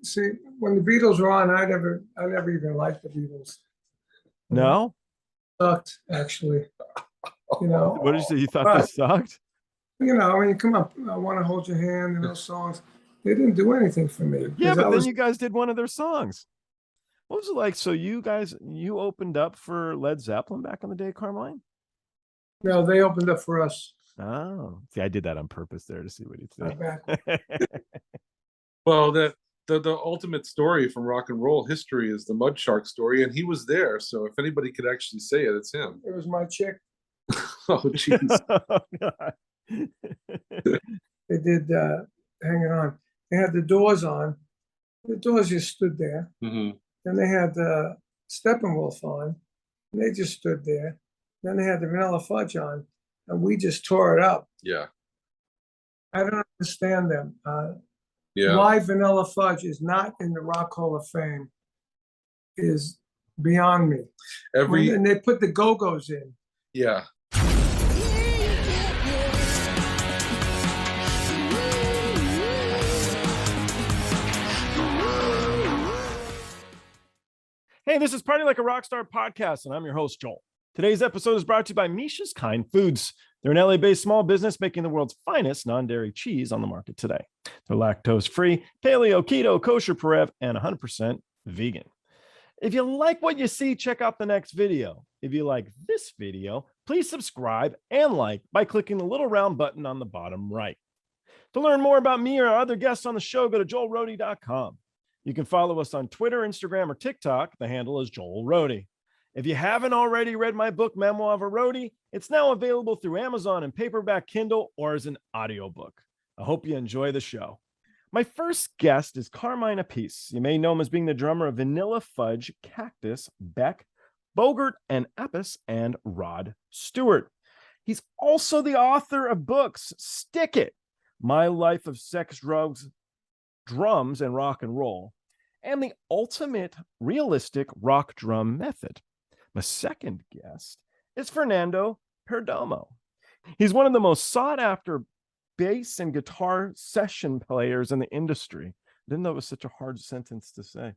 see, when the Beatles were on, I never even liked the Beatles. No? Sucked, actually. You know. What did you say? You thought they sucked? You know, I mean, come on, I Want to Hold Your Hand and those songs. They didn't do anything for me. Yeah, but then you guys did one of their songs. What was it like? So you opened up for Led Zeppelin back in the day, Carmine? No, they opened up for us. Oh, see, I did that on purpose there to see what he'd say. Well, the ultimate story from rock and roll history is the Mud Shark story, and he was there. So if anybody could actually say it, it's him. It was my chick. Oh, jeez. They did Hanging On. They had the Doors on. The Doors just stood there. Mm-hmm. Then they had Steppenwolf on, and they just stood there. Then they had the Vanilla Fudge on, and we just tore it up. Yeah. I don't understand them. Yeah. Why Vanilla Fudge is not in the Rock Hall of Fame is beyond me. And they put the Go-Go's in. Yeah. Hey, this is Party Like a Rockstar podcast, and I'm your host, Joel. Today's episode is brought to you by Misha's Kind Foods. They're an LA-based small business making the world's finest non-dairy cheese on the market today. They're lactose-free, paleo, keto, kosher, Parev, and 100% vegan. If you like what you see, check out the next video. If you like this video, please subscribe and like by clicking the little round button on the bottom right. To learn more about me or other guests on the show, go to joelrody.com. You can follow us on Twitter, Instagram, or TikTok. The handle is Joel Rohde. If you haven't already read my book, Memoir of a Roadie, it's now available through Amazon and paperback Kindle or as an audiobook. I hope you enjoy the show. My first guest is Carmine Appice. You may know him as being the drummer of Vanilla Fudge, Cactus, Beck, Bogert, and Appice, and Rod Stewart. He's also the author of books, Stick It, My Life of Sex, Drugs, Drums, and Rock and Roll, and the ultimate realistic rock drum method. My second guest is Fernando Perdomo. He's one of the most sought after bass and guitar session players in the industry. I didn't know it was such a hard sentence to say.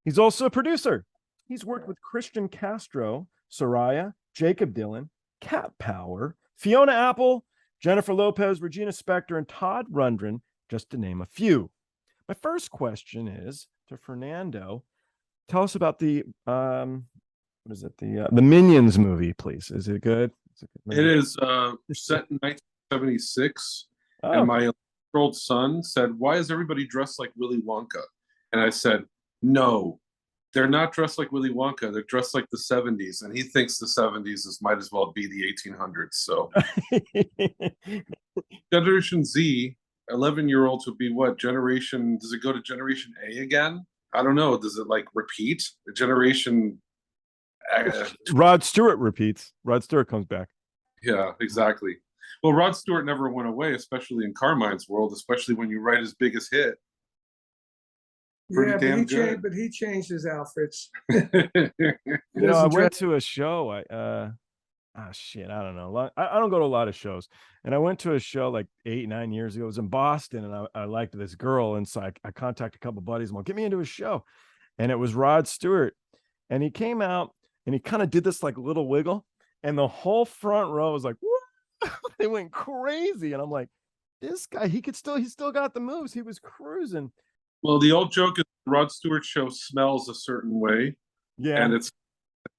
He's also a producer. He's worked with Cristian Castro, Soraya, Jakob Dylan, Cat Power, Fiona Apple, Jennifer Lopez, Regina Spektor, and Todd Rundgren, just to name a few. My first question is to Fernando. Tell us about the the Minions movie, please. Is it good? It is set in 1976, and my 11-year-old son said, "Why is everybody dressed like Willy Wonka?" And I said, "No, they're not dressed like Willy Wonka. They're dressed like the 70s," and he thinks the 70s might as well be the 1800s. So, Generation Z. 11-year-olds would be what generation? Does it go to Generation A again? I don't know. Does it like repeat? The generation Rod Stewart repeats. Rod Stewart comes back. Yeah, exactly. Well, Rod Stewart never went away, especially in Carmine's world, especially when you write his biggest hit. Pretty damn good. But he changed his outfits. I went to a show. I don't know. I don't go to a lot of shows. And I went to a show like 8-9 years ago. It was in Boston, and I liked this girl. And so I contacted a couple of buddies and like, get me into a show. And it was Rod Stewart. And he came out and he kind of did this like little wiggle. And the whole front row was like, whoa! They went crazy. And I'm like, this guy, he still got the moves. He was cruising. Well, the old joke is the Rod Stewart show smells a certain way. Yeah. And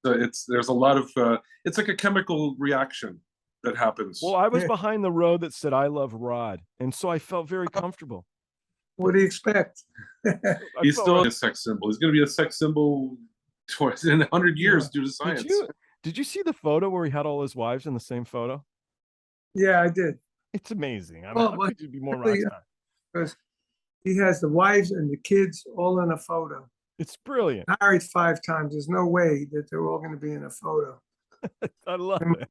there's a lot of it's like a chemical reaction that happens. Well, I was behind the row that said I love Rod, and so I felt very comfortable. What do you expect? He's still a sex symbol. He's going to be a sex symbol in 100 years due to science. Did you see the photo where he had all his wives in the same photo? Yeah, I did. It's amazing. I mean, how could you be more rock star? Because he has the wives and the kids all in a photo. It's brilliant. Married 5 times. There's no way that they're all going to be in a photo. I love it.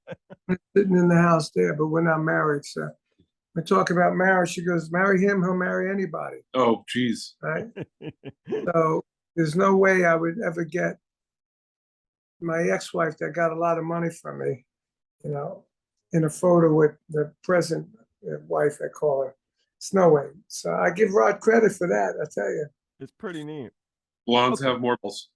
We're sitting in the house there, but we're not married. So we talk about marriage. She goes, marry him, he'll marry anybody. Oh, geez. Right? So there's no way I would ever get my ex-wife that got a lot of money from me, in a photo with the present wife, I call her. It's no way. So I give Rod credit for that, I tell you. It's pretty neat. Blondes have more balls.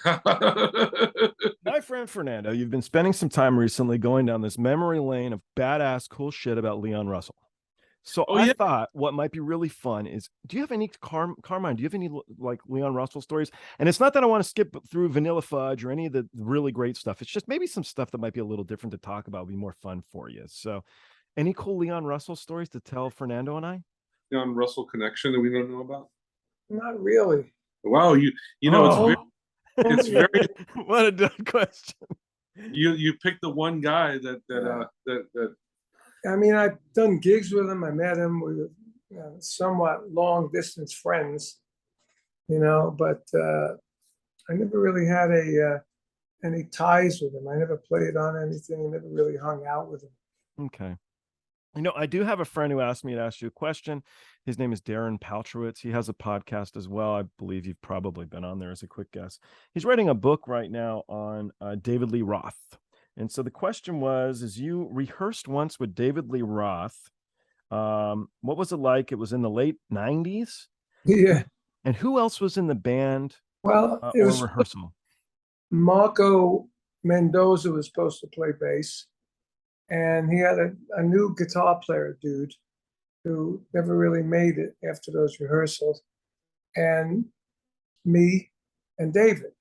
My friend Fernando, you've been spending some time recently going down this memory lane of badass cool shit about Leon Russell. So I thought what might be really fun is, do you have any Carmine? Do you have any like Leon Russell stories? And it's not that I want to skip through Vanilla Fudge or any of the really great stuff. It's just maybe some stuff that might be a little different to talk about, be more fun for you. So, any cool Leon Russell stories to tell Fernando and I? Leon Russell connection that we don't know about? Not really. Wow, you know it's very What a dumb question. You picked the one guy that I mean, I've done gigs with him. I met him. We were somewhat long distance friends, but I never really had any ties with him. I never played on anything. I never really hung out with him. Okay. I do have a friend who asked me to ask you a question. His name is Darren Paltrowitz. He has a podcast as well. I believe you've probably been on there as a quick guess. He's writing a book right now on David Lee Roth. And so the question was, as you rehearsed once with David Lee Roth, what was it like? It was in the late 90s? Yeah. And who else was in the band? Well, it was rehearsal? Marco Mendoza was supposed to play bass. And he had a new guitar player dude who never really made it after those rehearsals, and me and David.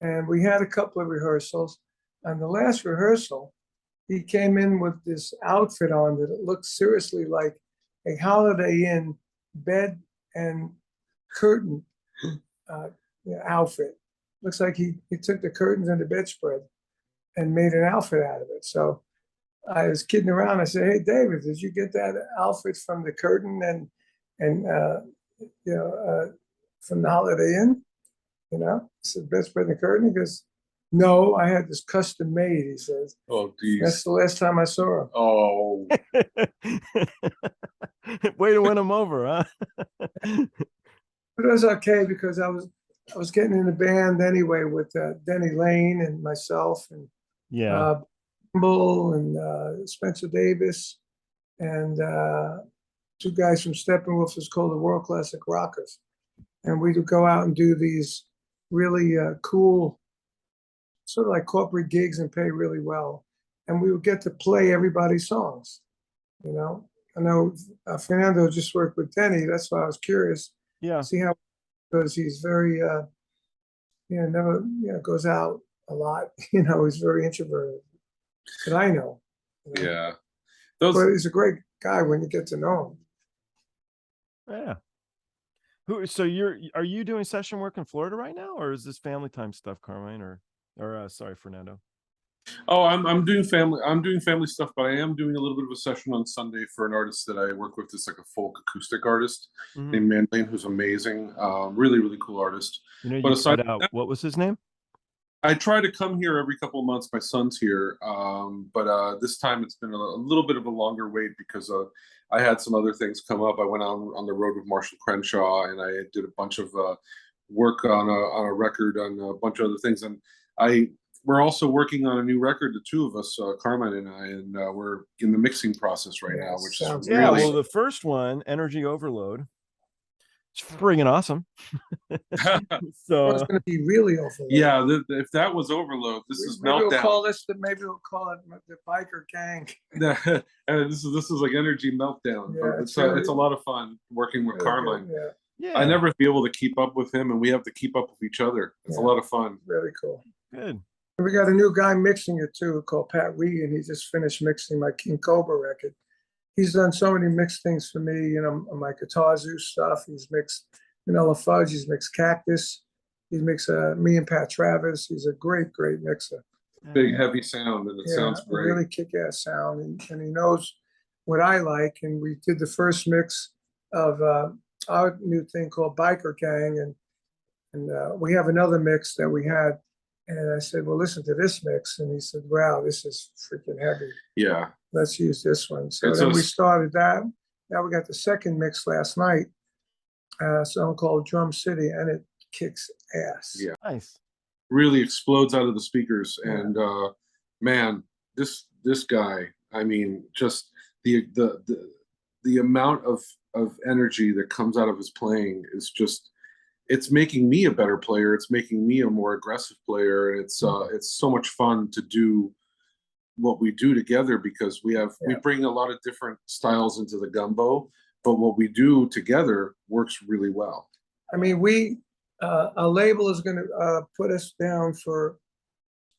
And we had a couple of rehearsals. On the last rehearsal, he came in with this outfit on that looked seriously like a Holiday Inn bed and curtain outfit. Looks like he took the curtains and the bedspread and made an outfit out of it. So I was kidding around. I said, "Hey, David, did you get that outfit from the curtain and from the Holiday Inn?" I said, "Bedspread and the curtain." He goes, "No, I had this custom made." He says, "Oh, geez, that's the last time I saw him." Oh, way to win him over, huh? But it was okay because I was getting in the band anyway with Denny, Laine, and myself, and Bull and Spencer Davis, and two guys from Steppenwolf was called the World Classic Rockers. And we would go out and do these really cool, sort of like corporate gigs and pay really well. And we would get to play everybody's songs. I know Fernando just worked with Denny. That's why I was curious. Yeah. See how, because he's very, never, goes out a lot. He's very introverted. That I know. Yeah. But he's a great guy when you get to know him. Yeah. So are you doing session work in Florida right now, or is this family time stuff, Carmine, or sorry, Fernando? Oh, I'm doing family stuff, but I am doing a little bit of a session on Sunday for an artist that I work with. It's like a folk acoustic artist named Mandy, who's amazing. Really, really cool artist. But aside from that, what was his name? I try to come here every couple of months. My son's here, but this time it's been a little bit of a longer wait because I had some other things come up. I went on the road with Marshall Crenshaw, and I did a bunch of work on a record on a bunch of other things. And we're also working on a new record, the two of us, Carmine and I, and we're in the mixing process right now, which is really... Well, the first one, Energy Overload, it's friggin' awesome. So it's going to be really overload. Yeah, if that was overload, this is meltdown. Maybe we'll call it the biker gang. This is like energy meltdown. Yeah, it's a lot of fun working with Carmine. Yeah. I never be able to keep up with him, and we have to keep up with each other. It's a lot of fun. Really cool. Good. And we got a new guy mixing it too, called Pat Regan. He just finished mixing my King Kobra record. He's done so many mixed things for me, my Guitar Zeus stuff. He's mixed Vanilla Fudge. He's mixed Cactus. He's mixed me and Pat Travis. He's a great, great mixer. Big, heavy sound, and it sounds great. Really kick-ass sound, and he knows what I like. And we did the first mix of our new thing called Biker Gang, and we have another mix that we had. And I said, "Well, listen to this mix," and he said, "Wow, this is freaking heavy. Yeah, let's use this one." So then we started that. Now we got the second mix last night, a song called Drum City, and it kicks ass. Yeah, nice. Really explodes out of the speakers, and man, this guy. I mean, just the amount of energy that comes out of his playing is just it's making me a better player. It's making me a more aggressive player. And it's so much fun to do what we do together, because we bring a lot of different styles into the gumbo, but what we do together works really well. I mean, a label is going to put us down for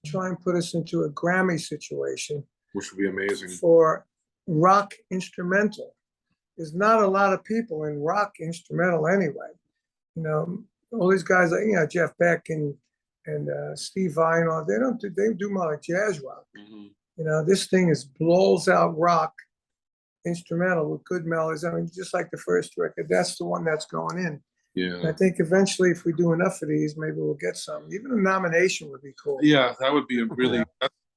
try and put us into a Grammy situation, which would be amazing for rock instrumental. There's not a lot of people in rock instrumental anyway. You know, all these guys like, you know, Jeff Beck and Steve Vai and all, they do more like jazz rock. Mm-hmm. You know, this thing blows out rock instrumental with good melodies. I mean, just like the first record, that's the one that's going in. Yeah. And I think eventually, if we do enough of these, maybe we'll get some. Even a nomination would be cool. Yeah, that would be a really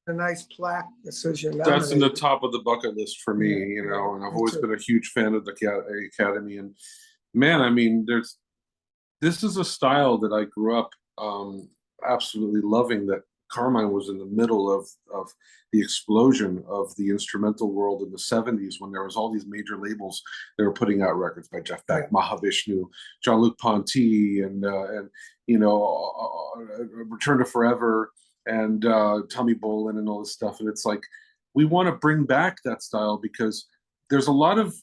a nice plaque that says you're nominated. That's in the top of the bucket list for me, you know, and I've always been a huge fan of the Academy. And man, I mean, this is a style that I grew up absolutely loving, that Carmine was in the middle of the explosion of the instrumental world in the 70s, when there was all these major labels that were putting out records by Jeff Beck, Mahavishnu, Jean-Luc Ponty, and you know, Return to Forever, and Tommy Bolin, and all this stuff. And it's like, we want to bring back that style, because there's a lot of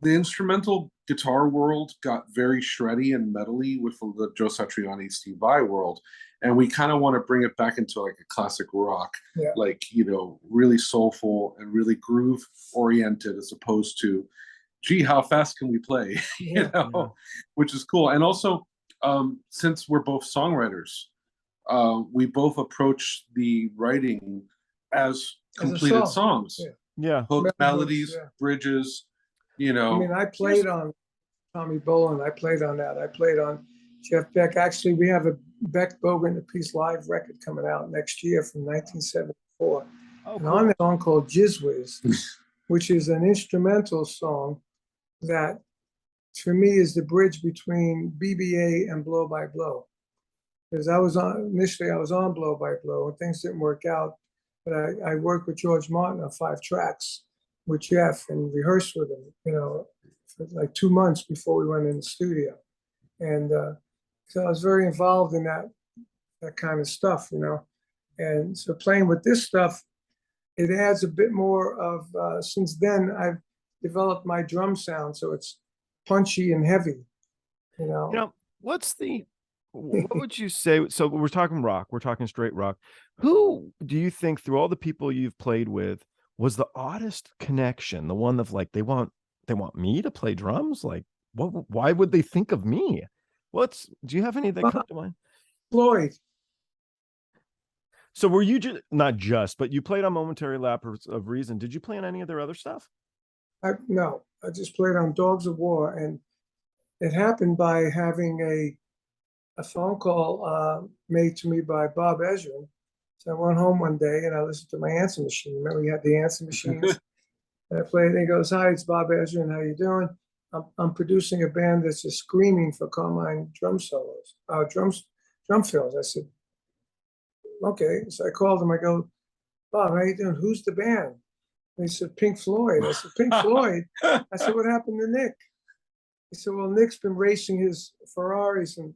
the instrumental guitar world got very shreddy and metally with the Joe Satriani, Steve Vai world. And we kind of want to bring it back into like a classic rock, like, you know, really soulful and really groove oriented, as opposed to, gee, how fast can we play? you know, which is cool. And also, since we're both songwriters, we both approach the writing as completed songs. Hook, melodies, bridges, you know. I mean, I played on Tommy Bolin. I played on that. I played on Jeff Beck. Actually, we have a Beck, Bogert, and Appice live record coming out next year from 1974. And on that song called Jizz Whiz, which is an instrumental song that, for me, is the bridge between BBA and Blow by Blow. Because initially I was on Blow by Blow, and things didn't work out. But I worked with George Martin on 5 tracks with Jeff and rehearsed with him, you know, for like 2 months before we went in the studio. And so I was very involved in that kind of stuff, you know. And so playing with this stuff, it adds a bit more of, since then I've developed my drum sound, so it's punchy and heavy, you know. You know, what would you say? So we're talking rock, we're talking straight rock. Who do you think, through all the people you've played with, was the oddest connection? The one of like, they want me to play drums? Like, why would they think of me? Do you have any that come to mind? Floyd. So were you but you played on Momentary Lapse of Reason. Did you play on any of their other stuff? No, I just played on Dogs of War, and it happened by having a phone call made to me by Bob Ezrin. So I went home one day and I listened to my answer machine. Remember, we had the answer machines. And I played, and he goes, "Hi, it's Bob Ezrin. How you doing? I'm producing a band that's just screaming for Carmine drum solos, drum fills." I said, "Okay." So I called him. I go, "Bob, how you doing? Who's the band?" And he said, "Pink Floyd." I said, "Pink Floyd?" I said, "What happened to Nick?" He said, "Well, Nick's been racing his Ferraris, and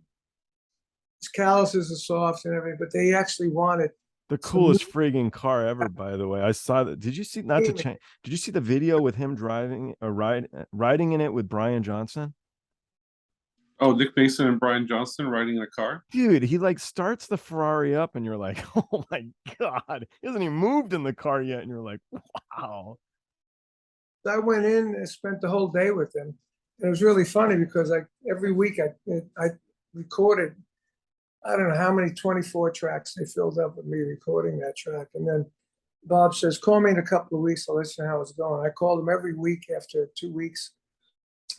his calluses are soft and everything, but they actually wanted the coolest frigging car ever, by the way." I saw that. Did you see, not to change, did you see the video with him driving or riding in it with Brian Johnson? Oh, Nick Mason and Brian Johnson riding in a car? Dude, he like starts the Ferrari up and you're like, oh my God. He hasn't even moved in the car yet. And you're like, wow. I went in and spent the whole day with him. It was really funny because every week I recorded, I don't know how many 24 tracks they filled up with me recording that track. And then Bob says, "Call me in a couple of weeks. I'll let you know how it's going." I called him every week after 2 weeks.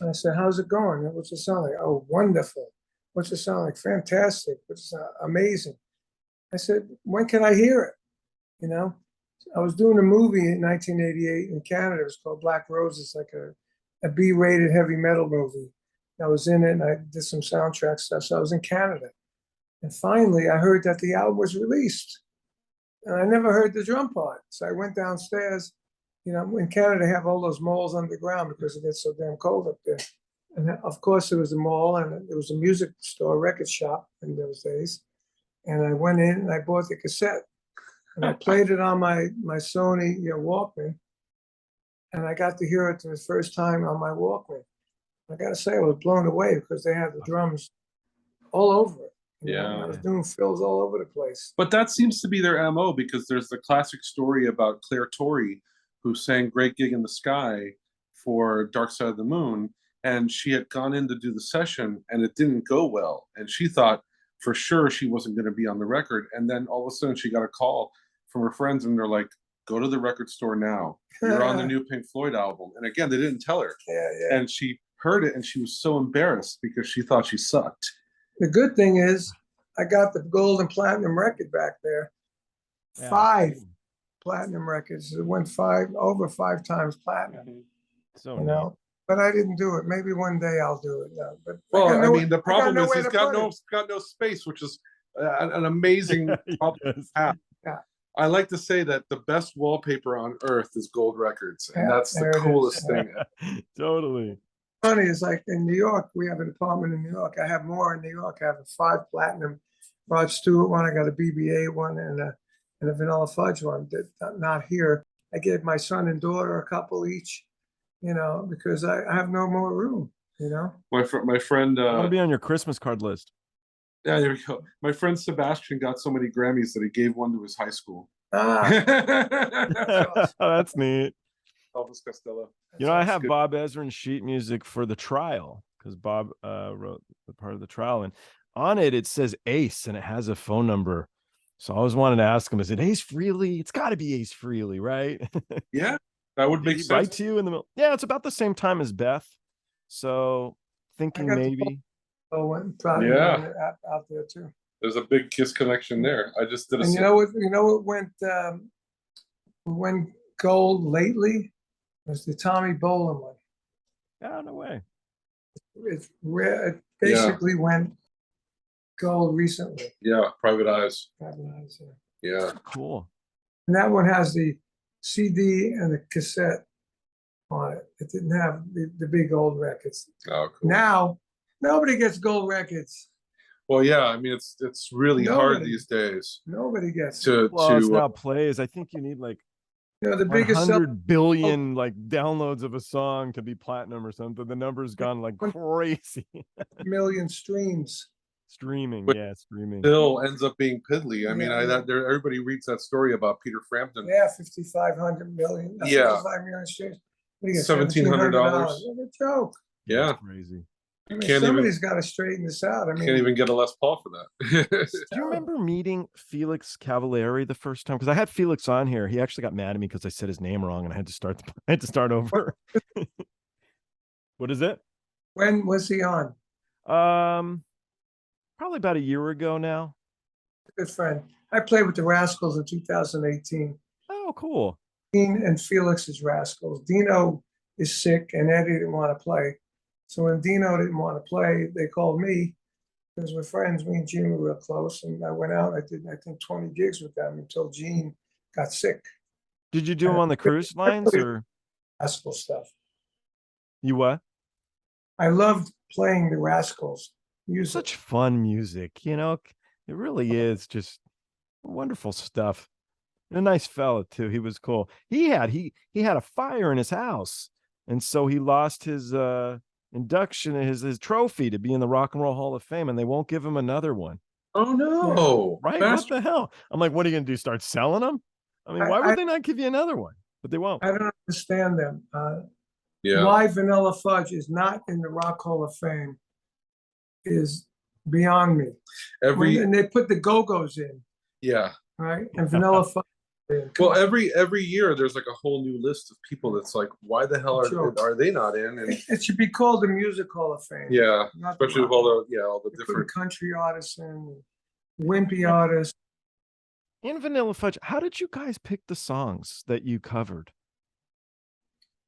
And I said, "How's it going? What's it sound like?" "Oh, wonderful." "What's it sound like?" "Fantastic." "What's it sound amazing?" I said, "When can I hear it?" You know, I was doing a movie in 1988 in Canada. It was called Black Roses, like a B-rated heavy metal movie. I was in it and I did some soundtrack stuff. So I was in Canada. And finally, I heard that the album was released. And I never heard the drum part. So I went downstairs. You know, in Canada, they have all those malls underground because it gets so damn cold up there. And of course, there was a mall and there was a music store, record shop in those days. And I went in and I bought the cassette and I played it on my Sony Walkman. And I got to hear it for the first time on my Walkman. I got to say, I was blown away because they had the drums all over it. I was doing fills all over the place. But that seems to be their MO, because there's the classic story about Clare Torry, who sang Great Gig in the Sky for Dark Side of the Moon. And she had gone in to do the session and it didn't go well. And she thought for sure she wasn't going to be on the record. And then all of a sudden she got a call from her friends and they're like, go to the record store now. You're on the new Pink Floyd album. And again, they didn't tell her. And she heard it and she was so embarrassed because she thought she sucked. The good thing is I got the gold and platinum record back there. 5 platinum records. It went over 5 times platinum. So but I didn't do it. Maybe one day I'll do it. But the problem is he's got no space, which is an amazing problem to have. I like to say that the best wallpaper on earth is gold records, and that's the coolest thing. Totally. Funny is, like in New York, we have an apartment in New York. I have more in New York. I have a 5 platinum Rod Stewart one. I got a BB-8 one and a Vanilla Fudge one. Not here. I gave my son and daughter a couple each. Because I have no more room, My friend I want to be on your Christmas card list. Yeah, there we go. My friend Sebastian got so many Grammys that he gave one to his high school. That's neat. Elvis Costello. I have Bob Ezrin's sheet music for The Trial, because Bob wrote the part of The Trial, and on it says Ace and it has a phone number. So I always wanted to ask him, is it Ace Frehley? It's got to be Ace Frehley, right? Yeah. That would make sense. Right to you in the middle. Yeah, it's about the same time as Beth. So thinking maybe. Probably out there too. There's a big Kiss connection there. I just did a. And what went gold lately was the Tommy Bolin one. Yeah, no way. It's rare. It basically went gold recently. Yeah, Private Eyes. Yeah. Cool. And that one has the CD and the cassette on it. It didn't have the big gold records. Oh, cool. Now nobody gets gold records. Well, yeah, I mean it's really hard these days. Nobody gets it's now plays. I think you need like the biggest 100 billion like downloads of a song to be platinum or something. The number's gone like crazy. million streams. Streaming. Still ends up being piddly. I mean, everybody reads that story about Peter Frampton. Yeah, 5,500 million. 5 million streams. $1,700. What a joke. Yeah, that's crazy. Somebody's got to straighten this out. I mean, can't even get a Les Paul for that. Do you remember meeting Felix Cavaliere the first time? Because I had Felix on here. He actually got mad at me because I said his name wrong, and I had to start over. What is it? When was he on? Probably about a year ago now. Good friend. I played with the Rascals in 2018. Oh, cool. Dean and Felix's Rascals. Dino is sick, and Eddie didn't want to play. So when Dino didn't want to play, they called me because we're friends. Me and Gene were real close, and I went out. I did, I think, 20 gigs with them until Gene got sick. Did you do them on the cruise lines or Rascal stuff? You what? I loved playing the Rascals. Music. Such fun music, it really is just wonderful stuff. And a nice fella too. He was cool. He had a fire in his house, and so he lost his induction, his trophy to be in the Rock and Roll Hall of Fame, and they won't give him another one. Oh no! Right? What the hell? I'm like, what are you gonna do? Start selling them? I mean, why would they not give you another one? But they won't. I don't understand them. Why Vanilla Fudge is not in the Rock Hall of Fame is beyond me. And they put the Go-Go's in. Yeah. Right? And Vanilla Fudge. Well, every year there's like a whole new list of people that's like, why the hell are they not in? And it should be called the Music Hall of Fame. Yeah. Especially with all the different country artists and wimpy artists. In Vanilla Fudge, how did you guys pick the songs that you covered?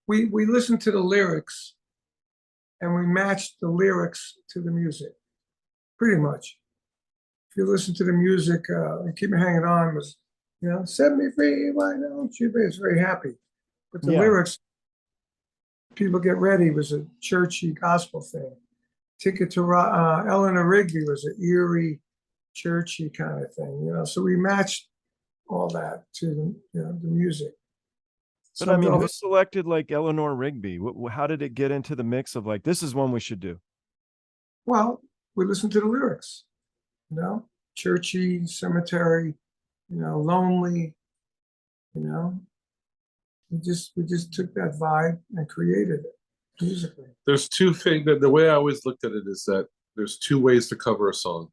We listened to the lyrics and we matched the lyrics to the music, pretty much. If you listen to the music, Keep Me Hanging On was, set me free, why don't you be? It's very happy. But the lyrics, People Get Ready was a churchy gospel thing. Ticket to Eleanor Rigby was an eerie, churchy kind of thing, you know. So we matched all that to the music. But I mean, who selected like Eleanor Rigby? How did it get into the mix of like, this is one we should do? Well, we listened to the lyrics, you know, churchy, cemetery, you know, lonely, you know. We just took that vibe and created it musically. There's two things that the way I always looked at it is that there's two ways to cover a song.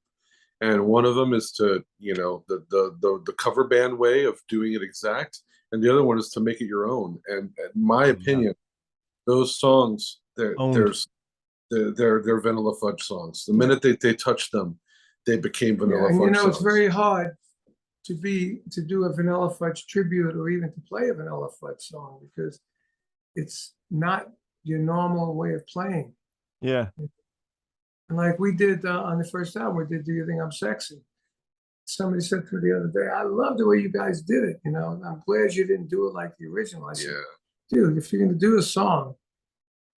And one of them is to, you know, the cover band way of doing it exact. And the other one is to make it your own. And in my opinion, those songs, they're Vanilla Fudge songs. The minute they touched them, they became Vanilla Fudge songs. You know, it's very hard to do a Vanilla Fudge tribute or even to play a Vanilla Fudge song because it's not your normal way of playing. Yeah. And like we did on the first album, we did Do You Think I'm Sexy? Somebody said to me the other day, I love the way you guys did it. You know, I'm glad you didn't do it like the original. I said, dude, if you're going to do a song,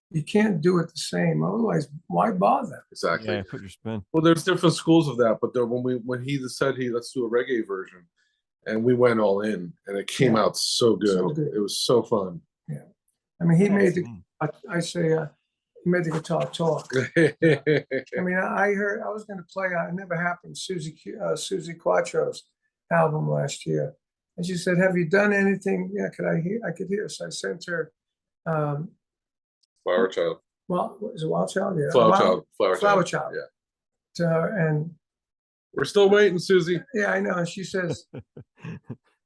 you can't do it the same. Otherwise, why bother? Exactly. Yeah, put your spin. Well, there's different schools of that, but when he said let's do a reggae version, and we went all in, and it came out so good. So good. It was so fun. Yeah, I mean, he made the. He made the guitar talk. I mean, I was going to play. It never happened. Suzie Quatro's album last year, and she said, "Have you done anything?" Yeah, I could hear. So I sent her. Flower Child. Well, is it Wild Child? Yeah. Flower Child. Yeah. To her, and we're still waiting, Suzie. Yeah, I know. And she says,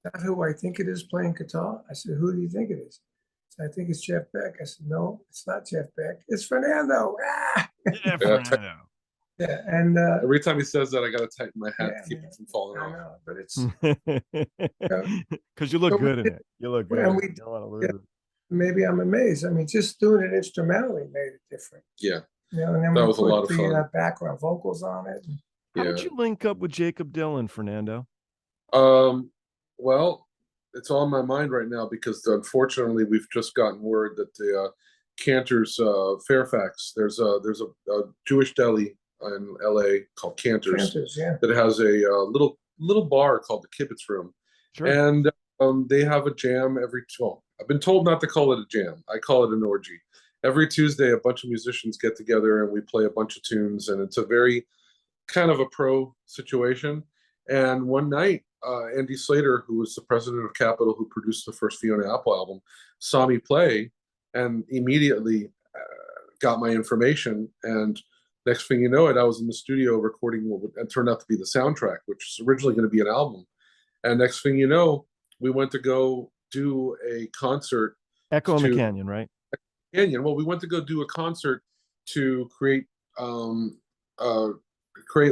"That's who I think it is playing guitar." I said, "Who do you think it is?" I think it's Jeff Beck. I said, no, it's not Jeff Beck. It's Fernando. Ah! Yeah, Fernando. Yeah, and every time he says that, I got to tighten my hat to keep it from falling off. I know, but it's because you look good in it. You look good. And maybe I'm amazed. I mean, just doing it instrumentally made it different. Yeah, you know, and then that we was a lot of put fun. The background vocals on it. How did you link up with Jakob Dylan, Fernando? Well, it's on my mind right now because unfortunately we've just gotten word that the Cantor's Fairfax, there's a Jewish deli in LA called Cantor's that has a little bar called the Kibitz Room. Sure. And they have a jam I've been told not to call it a jam. I call it an orgy. Every Tuesday a bunch of musicians get together and we play a bunch of tunes, and it's a very kind of a pro situation. And one night Andy Slater, who was the president of Capitol, who produced the first Fiona Apple album, saw me play and immediately got my information. And next thing you know I was in the studio recording what turned out to be the soundtrack, which was originally going to be an album. And next thing you know, we went to go do a concert. Echo in the Canyon, right? Canyon. Well, we went to go do a concert to create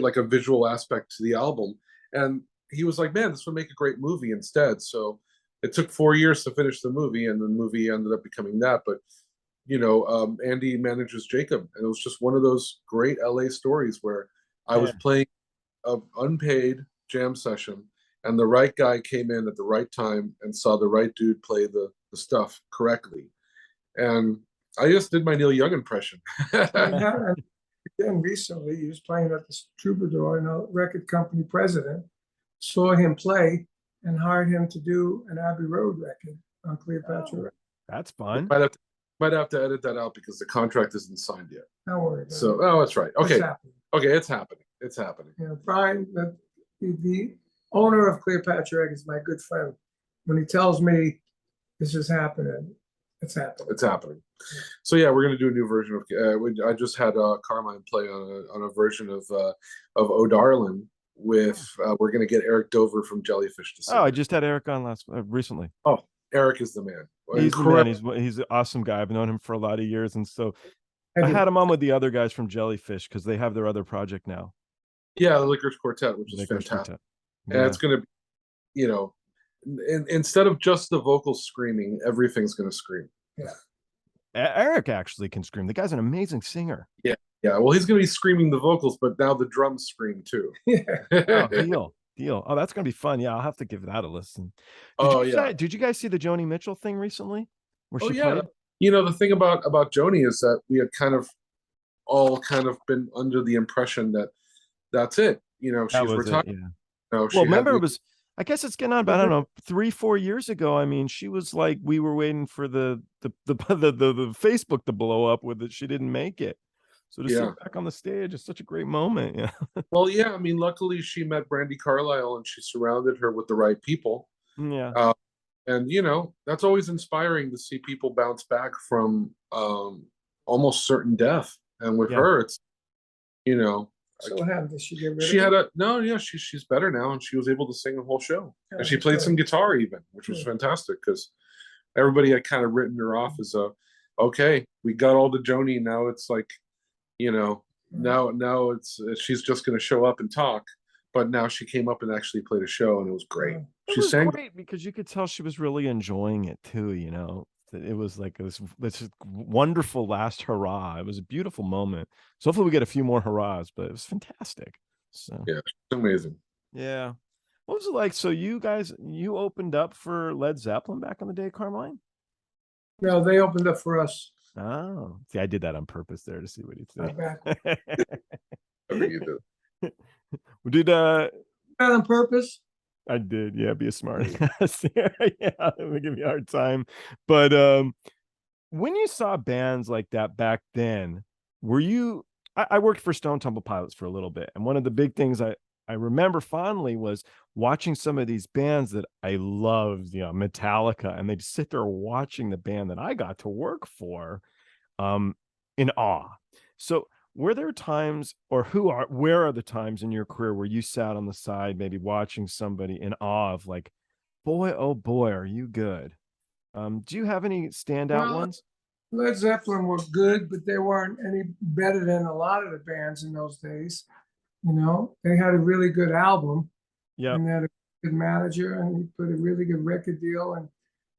like a visual aspect to the album. And he was like, man, this would make a great movie instead. So it took 4 years to finish the movie, and the movie ended up becoming that. But, you know, Andy manages Jakob, and it was just one of those great LA stories where I was playing an unpaid jam session, and the right guy came in at the right time and saw the right dude play the stuff correctly. And I just did my Neil Young impression. Again, recently, he was playing at the Troubadour, and a record company president saw him play and hired him to do an Abbey Road record on Cleopatra. That's fun. Might have to edit that out because the contract isn't signed yet. Don't worry about it. Oh, that's right. Okay. It's happening. It's happening. You know, Brian, the owner of Cleopatra is my good friend. When he tells me this is happening, it's happening. It's happening. So yeah, we're gonna do a new version of. I just had Carmine play on a version of "Oh Darlin'" with. We're gonna get Eric Dover from Jellyfish to sing. Oh, I just had Eric on recently. Oh, Eric is the man. He's the man. He's an awesome guy. I've known him for a lot of years, and so I had him on with the other guys from Jellyfish because they have their other project now. Yeah, the Licorice Quartet, which is fantastic. Yeah. And it's gonna be, you know, instead of just the vocals screaming, everything's gonna scream. Yeah. Eric actually can scream. The guy's an amazing singer. Yeah. Well, he's going to be screaming the vocals, but now the drums scream too. Deal. Oh, that's going to be fun. Yeah, I'll have to give that a listen. Did you guys see the Joni Mitchell thing recently? Where she played? The thing about Joni is that we had all been under the impression that that's it. That She's was retired. it, yeah. Well, Remember, it was, I guess it's getting on about, I don't know, 3-4 years ago. I mean, she was like, we were waiting for the Facebook to blow up with it. She didn't make it. So to see her back on the stage is such a great moment. Yeah. Well, yeah. I mean, luckily she met Brandi Carlisle and she surrounded her with the right people. Yeah. And that's always inspiring to see people bounce back from almost certain death. And with her, it's So what happened? Did she get rid she of had it? she's better now, and she was able to sing the whole show. Yeah, and she played some guitar even, which was fantastic because everybody had kind of written her off as okay, we got all the Joni, now it's like, now it's she's just going to show up and talk. But now she came up and actually played a show, and it was great. She sang great because you could tell she was really enjoying it too. It was like this wonderful last hurrah. It was a beautiful moment. So hopefully we get a few more hurrahs, but it was fantastic. So yeah, it's amazing. Yeah. What was it like? So you opened up for Led Zeppelin back in the day, Carmine? No, they opened up for us. Oh, see, I did that on purpose there to see what he'd say. Whatever you do. Did on purpose? I did, yeah. Be a smart ass. Yeah, let me give you a hard time. But when you saw bands like that back then, were you? I worked for Stone Temple Pilots for a little bit, and one of the big things I remember fondly was watching some of these bands that I loved, Metallica, and they'd sit there watching the band that I got to work for, in awe. So were there times, or where are the times in your career where you sat on the side, maybe watching somebody in awe of like, boy, oh boy, are you good? Do you have any standout ones? Led Zeppelin were good, but they weren't any better than a lot of the bands in those days. They had a really good album. Yeah. And they had a good manager, and he put a really good record deal,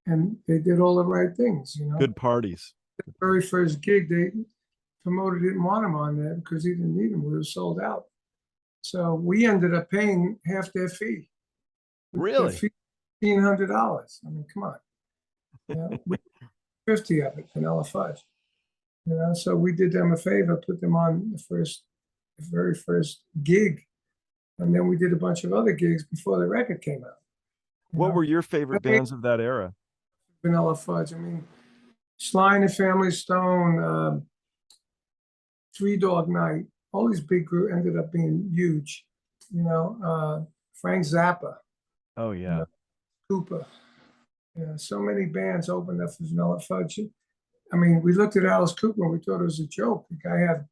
and they did all the right things, Good parties. The very first gig, they promoter didn't want him on there because he didn't need him. We were sold out. So we ended up paying half their fee. Really? $1,500. I mean, come on. 50 of it, Vanilla Fudge. So we did them a favor, put them on the very first gig. And then we did a bunch of other gigs before the record came out. What were your favorite bands of that era? Vanilla Fudge. I mean, Sly and the Family Stone, Three Dog Night, all these big groups ended up being huge. Frank Zappa. Oh yeah. Cooper. So many bands opened up for Vanilla Fudge. I mean, we looked at Alice Cooper and we thought it was a joke. The guy had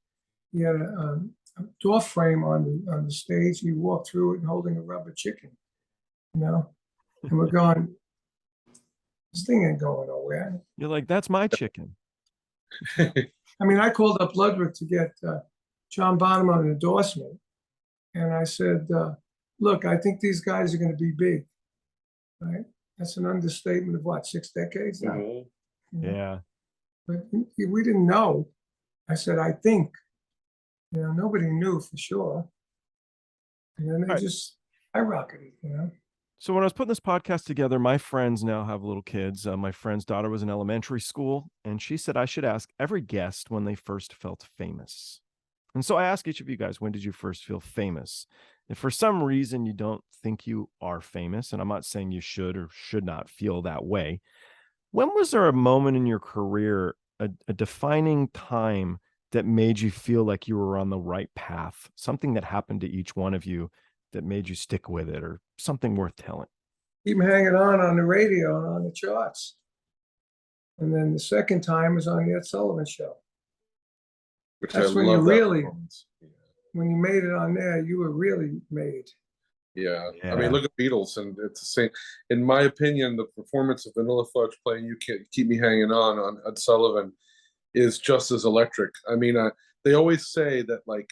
a door frame on the stage. He walked through it and holding a rubber chicken. And we're going, this thing ain't going nowhere. You're like, that's my chicken. I mean, I called up Ludwig to get John Bonham on an endorsement. And I said, look, I think these guys are going to be big. Right? That's an understatement of what, 6 decades now? Mm-hmm. Yeah. But we didn't know. I said, I think. Nobody knew for sure. And then they just skyrocketed, So when I was putting this podcast together, my friends now have little kids. My friend's daughter was in elementary school, and she said I should ask every guest when they first felt famous. And so I ask each of you guys, when did you first feel famous? If for some reason you don't think you are famous, and I'm not saying you should or should not feel that way, when was there a moment in your career, a defining time that made you feel like you were on the right path? Something that happened to each one of you that made you stick with it, or something worth telling? Keep hanging on the radio and on the charts. And then the second time was on the Ed Sullivan Show. That's when you really, when you made it on there, you were really made. Yeah. I mean, look at Beatles, and it's the same. In my opinion, the performance of Vanilla Fudge playing "You Can't Keep Me Hanging On Ed Sullivan is just as electric. I mean, they always say that like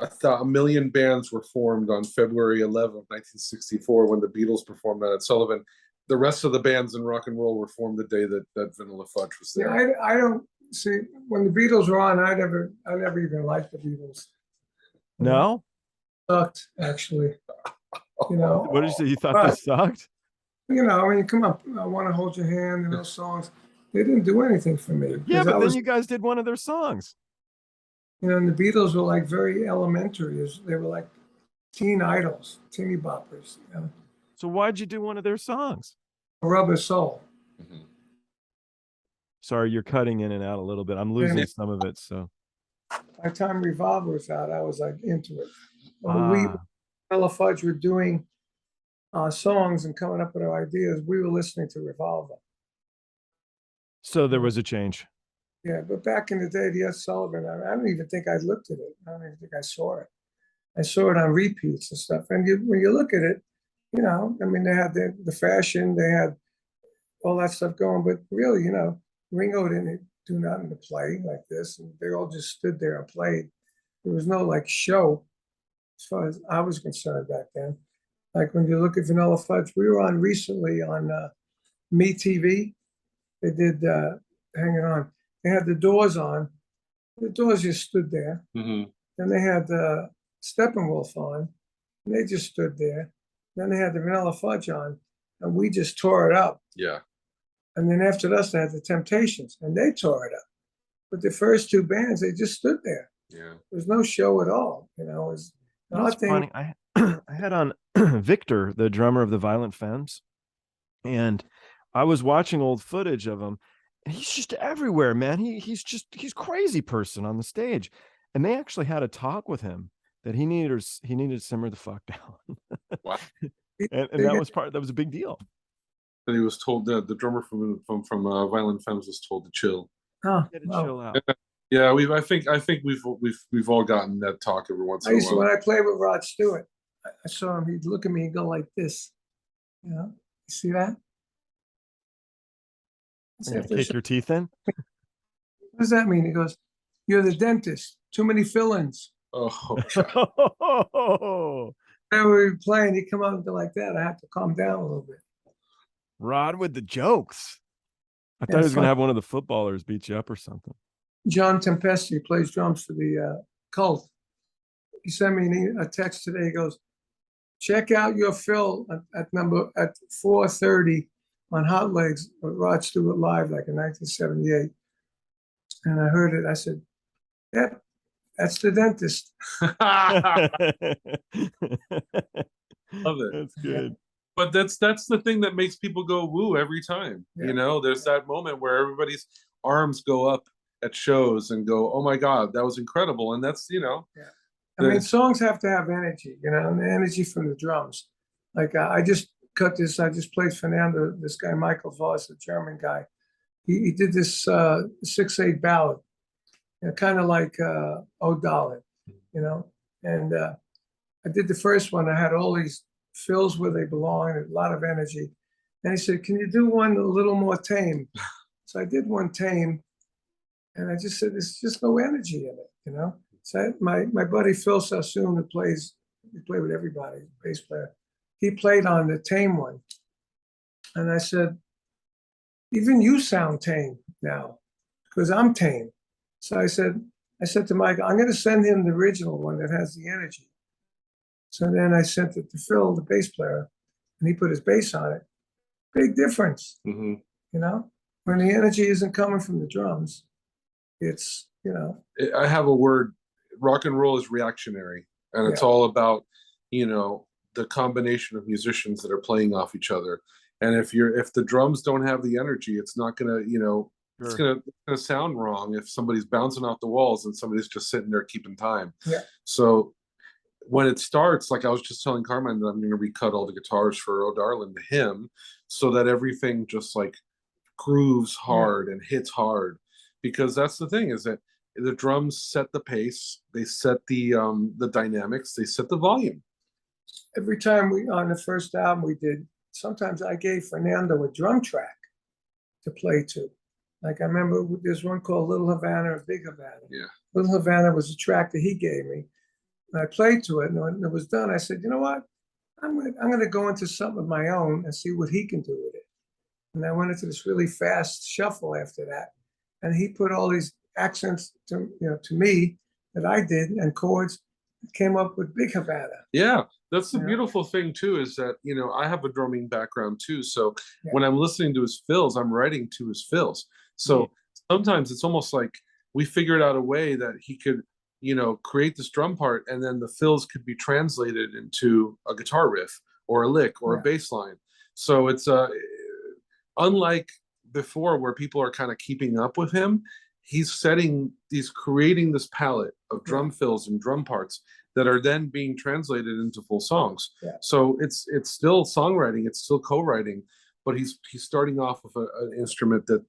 a million bands were formed on February 11th, 1964, when the Beatles performed on Ed Sullivan. The rest of the bands in rock and roll were formed the day that Vanilla Fudge was there. Yeah, I don't see, when the Beatles were on, I never even liked the Beatles. No? Sucked, actually. What did you say? You thought they sucked? I mean, come on, I Want to Hold Your Hand and those songs. They didn't do anything for me. Yeah, 'cause but I then was, you guys did one of their songs. and the Beatles were like very elementary. They were like teen idols, teeny boppers. So why'd you do one of their songs? Rubber Soul. Mhm. Sorry, you're cutting in and out a little bit. I'm losing some of it. So By the time Revolver was out, I was like into it. When Vanilla Fudge were doing songs and coming up with our ideas, we were listening to Revolver. so there was a change. Yeah, but back in the day, the Sullivan, I don't even think I looked at it. I don't even think I saw it. I saw it on repeats and stuff. And when you look at it, you know, I mean, they had the fashion, they had all that stuff going, but really, you know, Ringo didn't do nothing to play like this, and they all just stood there and played. There was no like show, as far as I was concerned back then. Like when you look at Vanilla Fudge, we were on recently on Me TV. They did Hanging On. They had the Doors on. The Doors just stood there. Mhm. Then they had Steppenwolf on, and they just stood there. Then they had the Vanilla Fudge on, and we just tore it up. Yeah. And then after us, they had the Temptations, and they tore it up. But the first two bands, they just stood there. Yeah. There was no show at all. You know, it was the odd That's thing. funny. I I had on Victor, the drummer of the Violent Femmes, and I was watching old footage of him, and he's just everywhere, man. He's crazy person on the stage. And they actually had a talk with him that he needed to simmer the fuck down. Wow. and that was a big deal. And he was told that the drummer from Violent Femmes was told to chill. Oh, He had to wow. chill out. Yeah, I think we've all gotten that talk every once in a while. When I played with Rod Stewart, I saw him, he'd look at me and go like this. You know, you see that? You're gonna kick your teeth in? What does that mean? He goes, "You're the dentist. Too many fill-ins." Oh, Whenever we were playing, he'd come out and go like that. I had to calm down a little bit. Rod with the jokes. I thought he was gonna have one of the footballers beat you up or something. John Tempesti plays drums for the Cult. He sent me a text today. He goes, "Check out your fill at 4:30 on Hot Legs with Rod Stewart live, like in 1978." And I heard it. I said, "Yep, that's the dentist." love it. That's good. But that's the thing that makes people go woo every time. Yeah. You know, there's that moment where everybody's arms go up at shows and go, "Oh my God, that was incredible!" And that's, you know, I mean, songs have to have energy, you know, and the energy from the drums. Like I just cut this. I just played Fernando. This guy Michael Voss, a German guy. He did this 6/8 ballad, you know, kind of like "Oh Darling," you know. And I did the first one. I had all these fills where they belong, and a lot of energy. And he said, "Can you do one a little more tame?" So I did one tame, and I just said, "There's just no energy in it," you know. So my buddy Phil Sassoon, who plays, he played with everybody, bass player. He played on the tame one, and I said, "Even you sound tame now, because I'm tame." So I said to Mike, "I'm going to send him the original one that has the energy." So then I sent it to Phil, the bass player, and he put his bass on it. Big difference, Mm-hmm. you know. When the energy isn't coming from the drums, it's, you know. I have a word. Rock and roll is reactionary, and it's all about, you know, the combination of musicians that are playing off each other. And if the drums don't have the energy, it's not gonna, you know, it's gonna sound wrong if somebody's bouncing off the walls and somebody's just sitting there keeping time. Yeah. So when it starts, like I was just telling Carmine that I'm gonna recut all the guitars for "Oh Darling" to him, so that everything just like grooves hard and hits hard, because that's the thing, is that the drums set the pace, they set the dynamics, they set the volume. Every time on the first album we did, sometimes I gave Fernando a drum track to play to. Like I remember there's one called Little Havana and Big Havana. Yeah. Little Havana was a track that he gave me. And I played to it, and when it was done, I said, "You know what? I'm gonna go into something of my own and see what he can do with it." And I went into this really fast shuffle after that. And he put all these accents to me that I did, and chords, came up with Big Havana. Yeah, that's the beautiful thing too, is that, you know, I have a drumming background too. So when I'm listening to his fills, I'm writing to his fills. So sometimes it's almost like we figured out a way that he could, create this drum part, and then the fills could be translated into a guitar riff or a lick or a bass line. So it's unlike before where people are kind of keeping up with him. He's creating this palette of drum fills and drum parts that are then being translated into full songs. Yeah. So it's still songwriting, it's still co-writing, but he's starting off with an instrument that,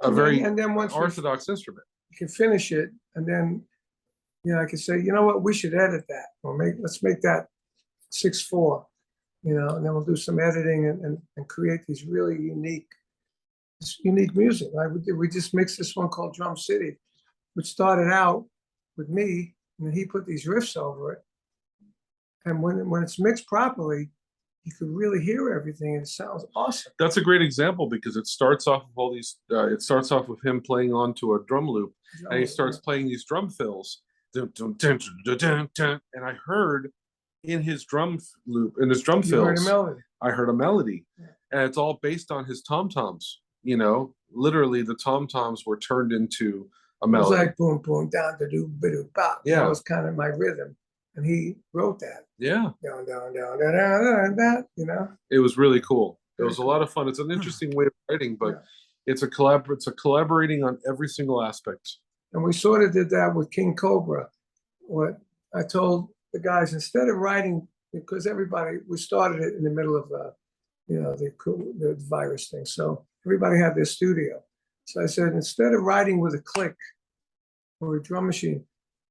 a very and then once orthodox instrument. You can finish it, and then I can say, you know what, we should edit that, or let's make that 6/4, and then we'll do some editing and create these really unique music. Right? We just mixed this one called Drum City, which started out with me, and then he put these riffs over it. And when it's mixed properly, you could really hear everything, and it sounds awesome. That's a great example because it starts off with all these. It starts off with him playing onto a drum loop, and he starts playing these drum fills. And I heard in his drum loop, in his drum fills, I heard a melody, and it's all based on his tom toms. Literally the tom toms were turned into a melody. It was like boom boom down to do bidoo bop. Yeah, that was kind of my rhythm, and he wrote that. Yeah, down that. It was really cool. It was a lot of fun. It's an interesting way of writing, but it's a collaborating on every single aspect. And we sort of did that with King Kobra. What I told the guys, instead of writing, because we started it in the middle of the virus thing, so everybody had their studio. So I said, instead of writing with a click or a drum machine,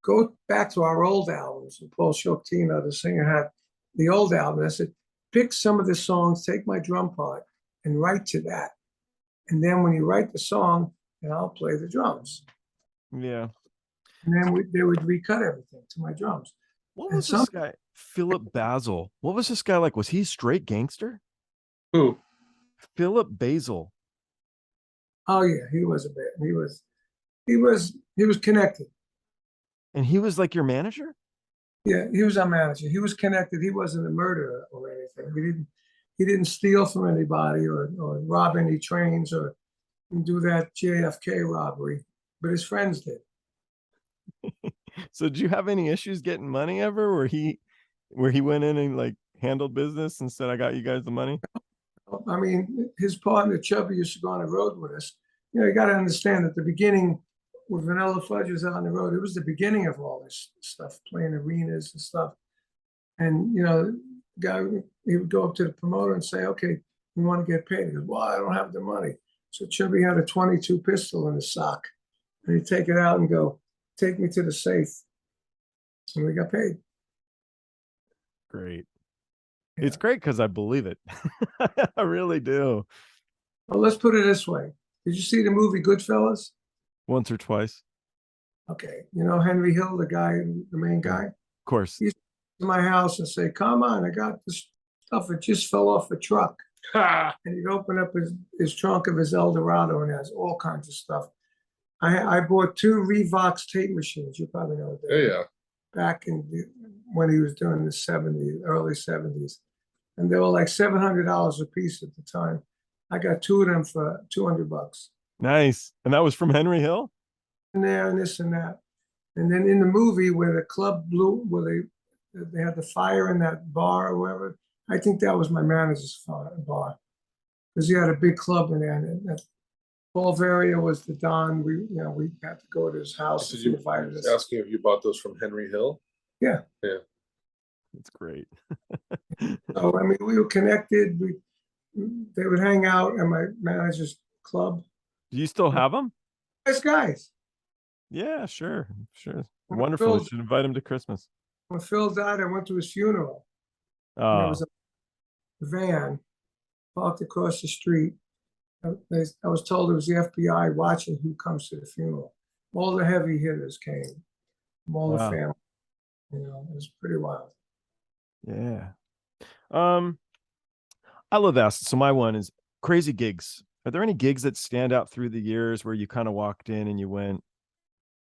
go back to our old albums. And Paul Shoctino, the singer, had the old album. I said, pick some of the songs, take my drum part, and write to that. And then when you write the song, then I'll play the drums. Yeah. And then they would recut everything to my drums. What was this guy, Philip Basil? What was this guy like? Was he straight gangster? Who? Philip Basil. Oh yeah, he was a bit. He was connected. And he was like your manager? Yeah, he was our manager. He was connected. He wasn't a murderer or anything. He didn't steal from anybody or rob any trains or do that JFK robbery, but his friends did. So did you have any issues getting money ever where he went in and like handled business and said, I got you guys the money? I mean, his partner Chubby used to go on the road with us. You got to understand at the beginning, when Vanilla Fudge was on the road, it was the beginning of all this stuff, playing arenas and stuff. And the guy, he would go up to the promoter and say, okay, we want to get paid. He goes, well, I don't have the money. So Chubby had a 22 pistol in his sock, and he'd take it out and go, take me to the safe. And we got paid. Great. Yeah. It's great because I believe it. I really do. Well, let's put it this way. Did you see the movie Goodfellas? Once or twice. Okay. Henry Hill, the main guy? Of course. He's to my house and say, come on, I got this stuff. It just fell off the truck. And he'd open up his trunk of his Eldorado and it has all kinds of stuff. I bought 2 Revox tape machines. You probably know that. Yeah. Back when he was doing the early 70s. And they were like $700 a piece at the time. I got 2 of them for $200. Nice. And that was from Henry Hill? And there and this and that. And then in the movie where the club blew, where they had the fire in that bar or whatever, I think that was my manager's bar. Because he had a big club in there. And Paul Varia was the Don. We had to go to his house. So you invited us. Asking if you bought those from Henry Hill? Yeah. Yeah. That's great. So, I mean, we were connected. They would hang out at my manager's club. Do you still have them? Nice guys. Yeah, sure. Wonderful. You should invite him to Christmas. When Phil died, I went to his funeral. Oh. There was a van parked across the street. I was told it was the FBI watching who comes to the funeral. All the heavy hitters came from all the family. It was pretty wild. Yeah. I love that. So my one is crazy gigs. Are there any gigs that stand out through the years where you kind of walked in and you went,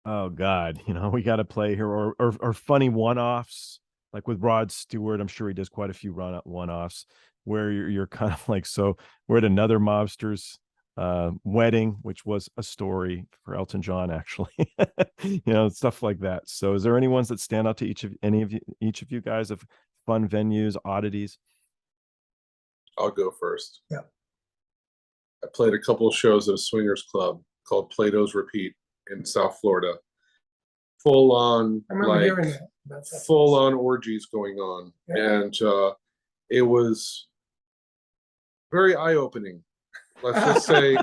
oh God, we got to play here, or funny one-offs, like with Rod Stewart? I'm sure he does quite a few one-offs where you're kind of like, so we're at another mobster's wedding, which was a story for Elton John, actually. Stuff like that. So is there any ones that stand out to each of you guys of fun venues, oddities? I'll go first. Yeah. I played a couple of shows at a swingers club called Plato's Repeat in South Florida. Full on, I remember hearing that. Full on orgies going on. Yeah. And it was very eye-opening. Let's just say,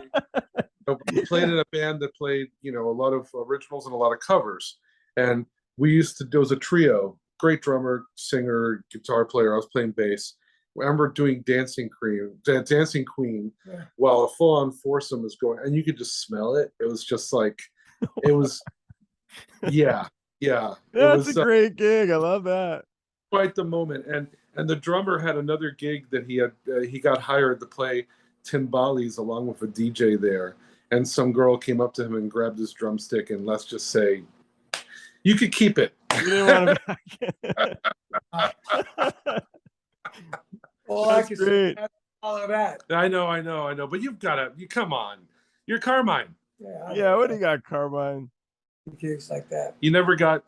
we played in a band that played, a lot of originals and a lot of covers. And there was a trio, great drummer, singer, guitar player. I was playing bass. I remember doing Dancing Queen, Yeah. while a full-on foursome was going, and you could just smell it. It was just like, it was, yeah. That's a great gig. I love that. Quite the moment. And the drummer had another gig that he got hired to play timbales along with a DJ there. And some girl came up to him and grabbed his drumstick, and let's just say, you could keep it. You didn't want to back. Well, That's I can great. all of that. I know. But you come on. You're Carmine. Yeah. What do you got, Carmine? Gigs like that. You never got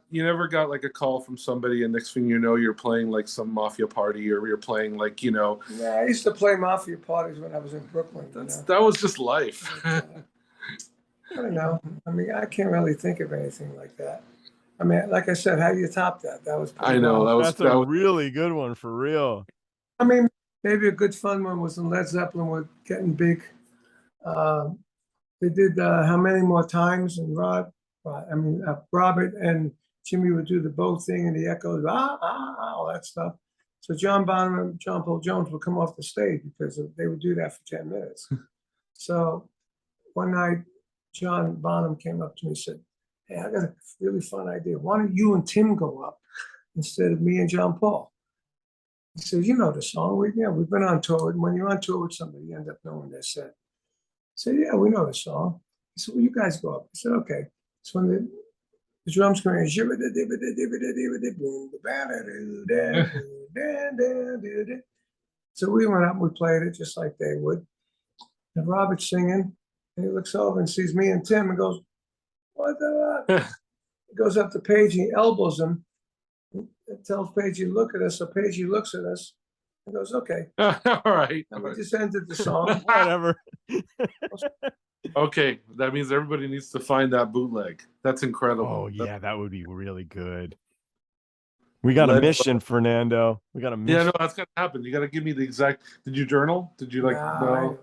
like a call from somebody, and next thing you know, you're playing like some mafia party, or you're playing like, Yeah, I used to play mafia parties when I was in Brooklyn. That was just life. I don't know. I mean, I can't really think of anything like that. I mean, like I said, how do you top that? That was pretty I know. wild. That's a really good one, for real. I mean, maybe a good fun one was when Led Zeppelin were getting big. They did How Many More Times, and Robert and Jimmy would do the bow thing, and the echoes, all that stuff. So John Bonham and John Paul Jones would come off the stage because they would do that for 10 minutes. So one night, John Bonham came up to me and said, "Hey, I got a really fun idea. Why don't you and Tim go up instead of me and John Paul?" He said, "You know the song. We've been on tour. And when you're on tour with somebody, you end up knowing their set." I said, "Yeah, we know the song." He said, "Well, you guys go up." I said, "Okay." So when the drums come in, so we went up and we played it just like they would. And Robert's singing, and he looks over and sees me and Tim and goes, "What the?" He goes up to Paige, he elbows him, and tells Paige, "Look at us." So Paige looks at us and goes, "Okay." All right. And we just ended the song. Whatever. Okay, that means everybody needs to find that bootleg. That's incredible. Oh yeah, that would be really good. We got a mission, Fernando. We got a mission. Yeah, no, that's gonna happen. You got to give me the exact. Did you journal? Did you like? No.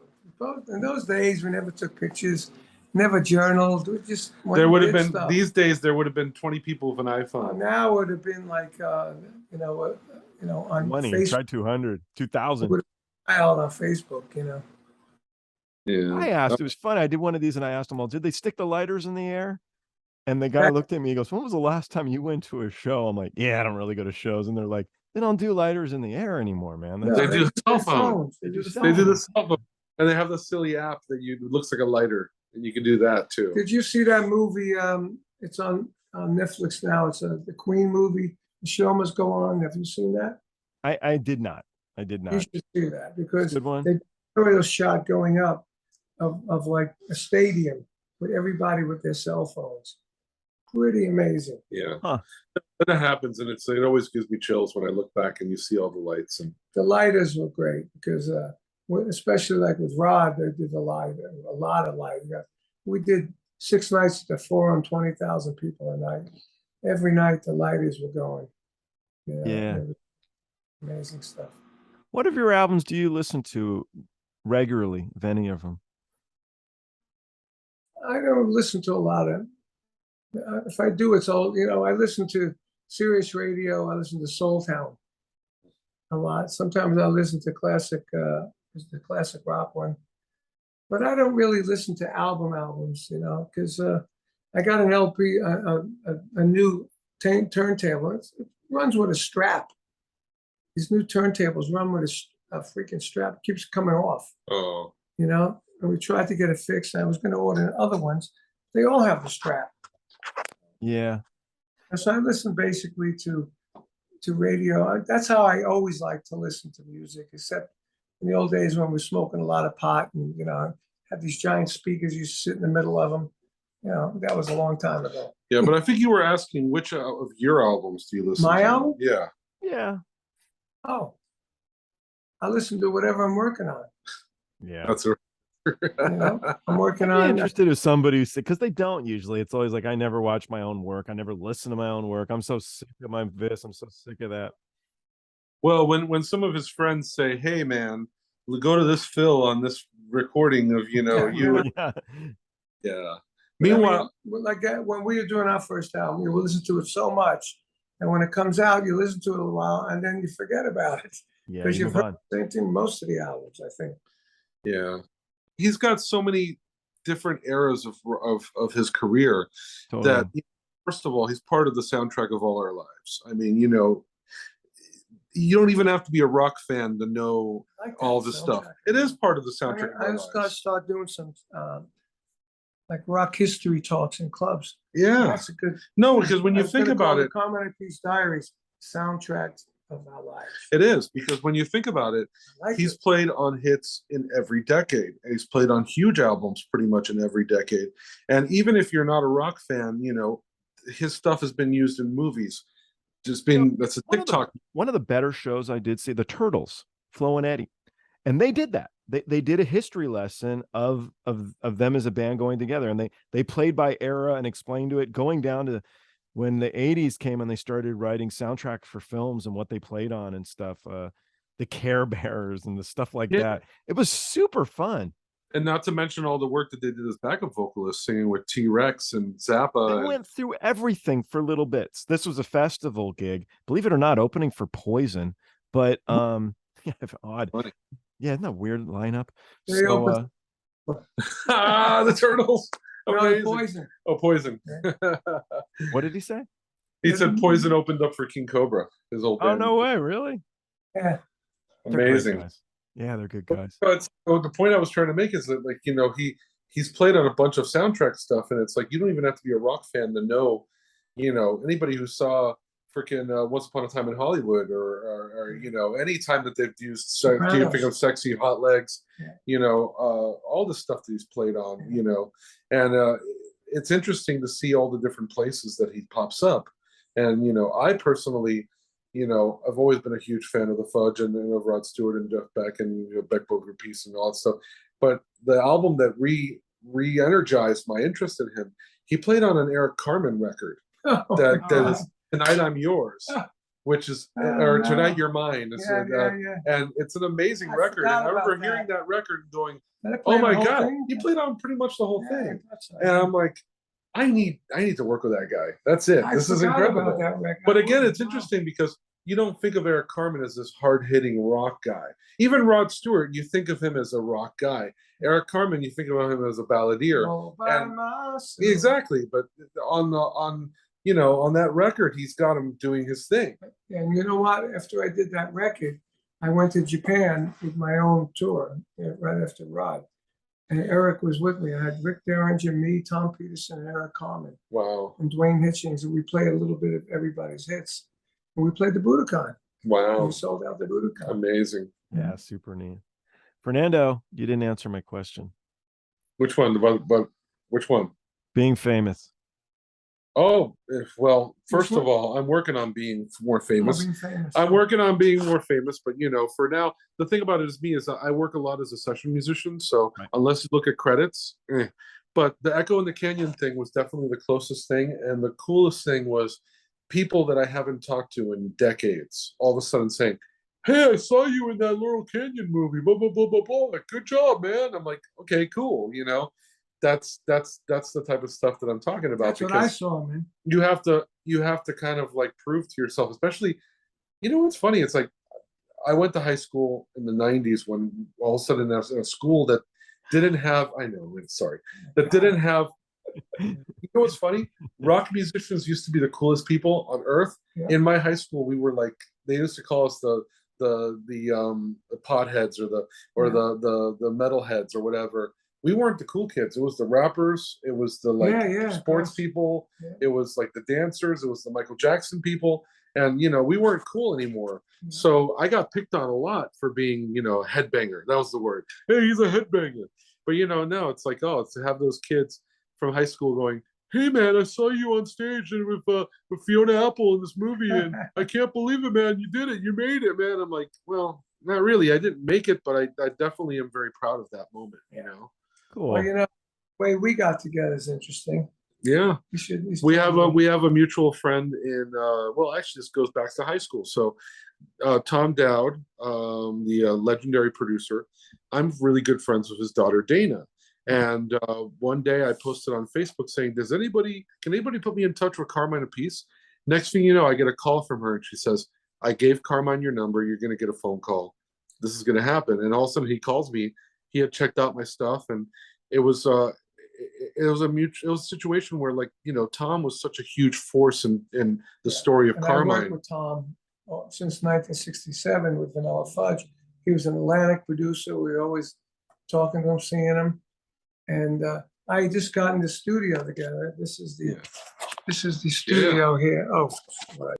In those days, we never took pictures, never journaled. We just There would have been stuff. these days. There would have been 20 people with an iPhone. Now it would have been like on Money. Facebook. Try 200, 2,000. Out on Facebook, Yeah. I asked. It was funny. I did one of these, and I asked them all, "Did they stick the lighters in the air?" And the guy looked at me. He goes, "When was the last time you went to a show?" I'm like, "Yeah, I don't really go to shows." And they're like, "They don't do lighters in the air anymore, man." They do the cell phone. They do the cell phone, and they have the silly app that looks like a lighter, and you can do that too. Did you see that movie? It's on Netflix now. It's the Queen movie. The show must go on. Have you seen that? I did not. You should see that because good one. they aerial shot going up of like a stadium with everybody with their cell phones. Pretty amazing. Yeah. Huh. That happens, and it always gives me chills when I look back and you see all the lights. And the lighters were great because especially like with Rod, they did a lot of lighting. We did 6 nights at the Forum, 20,000 people a night. Every night the lighters were going. Yeah. Amazing stuff. What of your albums do you listen to regularly, if any of them? I don't listen to a lot of. If I do, it's all I listen to Sirius Radio. I listen to Soul Town a lot. Sometimes I listen to the classic rock one, but I don't really listen to albums, because I got an LP, a new turntable. It runs with a strap. These new turntables run with a freaking strap. It keeps coming off. oh, And we tried to get it fixed. I was going to order other ones. They all have the strap. Yeah. And so I listen basically to radio. That's how I always like to listen to music, except in the old days when we were smoking a lot of pot and, had these giant speakers. You sit in the middle of them. You know, that was a long time ago. Yeah, but I think you were asking which of your albums do you listen My to? album? Yeah. Yeah. Oh, I listen to whatever I'm working on. Yeah. That's right. You know, I'm working I'd be on. interested if somebody who's sick, because they don't usually. It's always like, I never watch my own work. I never listen to my own work. I'm so sick of my this. I'm so sick of that. Well, when some of his friends say, "Hey, man, go to this Phil on this recording of you Yeah. yeah." Meanwhile, Meanwhile, like when we were doing our first album, you listen to it so much, and when it comes out, you listen to it a while, and then you forget about it Yeah. because You you've move heard on. the same thing most of the albums, I think. yeah, he's got so many different eras of his career Totally. that first of all, he's part of the soundtrack of all our lives. I mean, you don't even have to be a rock fan to know I like that all this stuff. soundtrack. It is part of the soundtrack of I our just got to lives. start doing some like rock history talks in clubs. Yeah. That's a good. No, because when I you was think gonna call about the it, Carmine Appice Diaries soundtrack of our lives. it is, because when you think about it, I like he's it. played on hits in every decade. He's played on huge albums pretty much in every decade. And even if you're not a rock fan, his stuff has been used in movies. That's a TikTok. One of the better shows I did see, the Turtles, Flo and Eddie. And they did that. They did a history lesson of them as a band going together. And they played by era and explained to it, going down to when the 80s came and they started writing soundtracks for films and what they played on and stuff, the Care Bears and the stuff like that. It was super fun. And not to mention all the work that they did as backup vocalists, singing with T-Rex and Zappa. They went through everything for little bits. This was a festival gig, believe it or not, opening for Poison. But yeah, odd. Funny. Yeah, isn't that a weird lineup? They opened- The Turtles. No, Amazing. Poison. Oh, Poison. What did he say? He said Poison opened up for King Cobra, his old band. Oh, no way, really? Yeah. They're great Amazing. guys. Yeah, they're good guys. But the point I was trying to make is that, he's played on a bunch of soundtrack stuff, and it's like you don't even have to be a rock fan to know, anybody who saw freaking Once Upon a Time in Hollywood, or any time that they've used Think of Sexy, Hot Legs, all the stuff that he's played on, and it's interesting to see all the different places that he pops up. And I personally, I've always been a huge fan of the Fudge and of Rod Stewart and Jeff Beck and Beck, Bogert, Appice and all that stuff. But the album that re-energized my interest in him, he played on an Eric Carmen record that is Tonight I'm Yours, which is or Tonight You're Mine. And it's an amazing record. And I remember hearing that record and going, "Oh my God, he played on pretty much the whole thing." And I'm like, I need to work with that guy. That's it. This is incredible. But again, it's interesting because you don't think of Eric Carmen as this hard-hitting rock guy. Even Rod Stewart, you think of him as a rock guy. Eric Carmen, you think of him as a balladeer. Exactly. But on that record, he's got him doing his thing. And you know what? After I did that record, I went to Japan with my own tour right after Rod. And Eric was with me. I had Rick Derringer, me, Tom Peterson, and Eric Carmen. Wow. And Dwayne Hitchings. And we played a little bit of everybody's hits. And we played the Budokan. Wow. And we sold out the Budokan. Amazing. Yeah, super neat. Fernando, you didn't answer my question. Which one? But which one? Being famous. Oh, well, first of all, I'm working on being more famous. I'm working on being more famous, but for now, the thing about it is I work a lot as a session musician. So unless you look at credits, but the Echo in the Canyon thing was definitely the closest thing. And the coolest thing was people that I haven't talked to in decades, all of a sudden saying, "Hey, I saw you in that Laurel Canyon movie, blah, blah, blah, blah, blah. Good job, man." I'm like, okay, cool. That's the type of stuff that I'm talking about. That's what I saw, man. You have to kind of like prove to yourself, especially, what's funny? It's like I went to high school in the 90s when all of a sudden I was in a school that didn't have, didn't have, what's funny? Rock musicians used to be the coolest people on earth. Yeah. In my high school, we were like, they used to call us the potheads or the metalheads or whatever. We weren't the cool kids. It was the rappers. It was the sports people. Yeah. It was like the dancers. It was the Michael Jackson people. And, we weren't cool anymore. Yeah. So I got picked on a lot for being, a headbanger. That was the word. Hey, he's a headbanger. But no, it's like, oh, it's to have those kids from high school going, hey man, I saw you on stage and with Fiona Apple in this movie, and I can't believe it, man. You did it, you made it, man. I'm like, well, not really. I didn't make it, but I definitely am very proud of that moment. Cool. Well, the way we got together is interesting. Yeah, we have a mutual friend in. Well, actually, this goes back to high school. So, Tom Dowd, the legendary producer, I'm really good friends with his daughter Dana. And one day I posted on Facebook saying, can anybody put me in touch with Carmine Appice? Next thing you know, I get a call from her and she says, I gave Carmine your number. You're going to get a phone call. This is going to happen. And all of a sudden he calls me. He had checked out my stuff, and it was a situation where, like, Tom was such a huge force in the story of Carmine. I worked with Tom since 1967 with Vanilla Fudge. He was an Atlantic producer. We were always talking to him, seeing him. And I just got in the studio together. This is the studio here. Oh, right.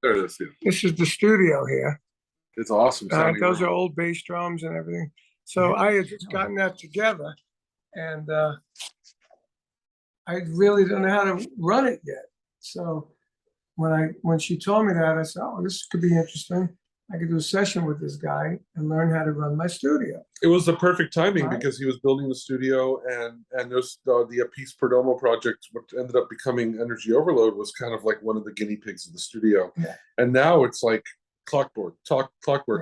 There it is. Yeah. This is the studio here. It's awesome. Those are old bass drums and everything. So I had just gotten that together, and I really don't know how to run it yet. So when she told me that, I said, "Oh, this could be interesting. I could do a session with this guy and learn how to run my studio." It was the perfect timing because he was building the studio, and there's the Appice Perdomo project, which ended up becoming Energy Overload, was kind of like one of the guinea pigs of the studio. Yeah. And now it's like clockwork. Yeah.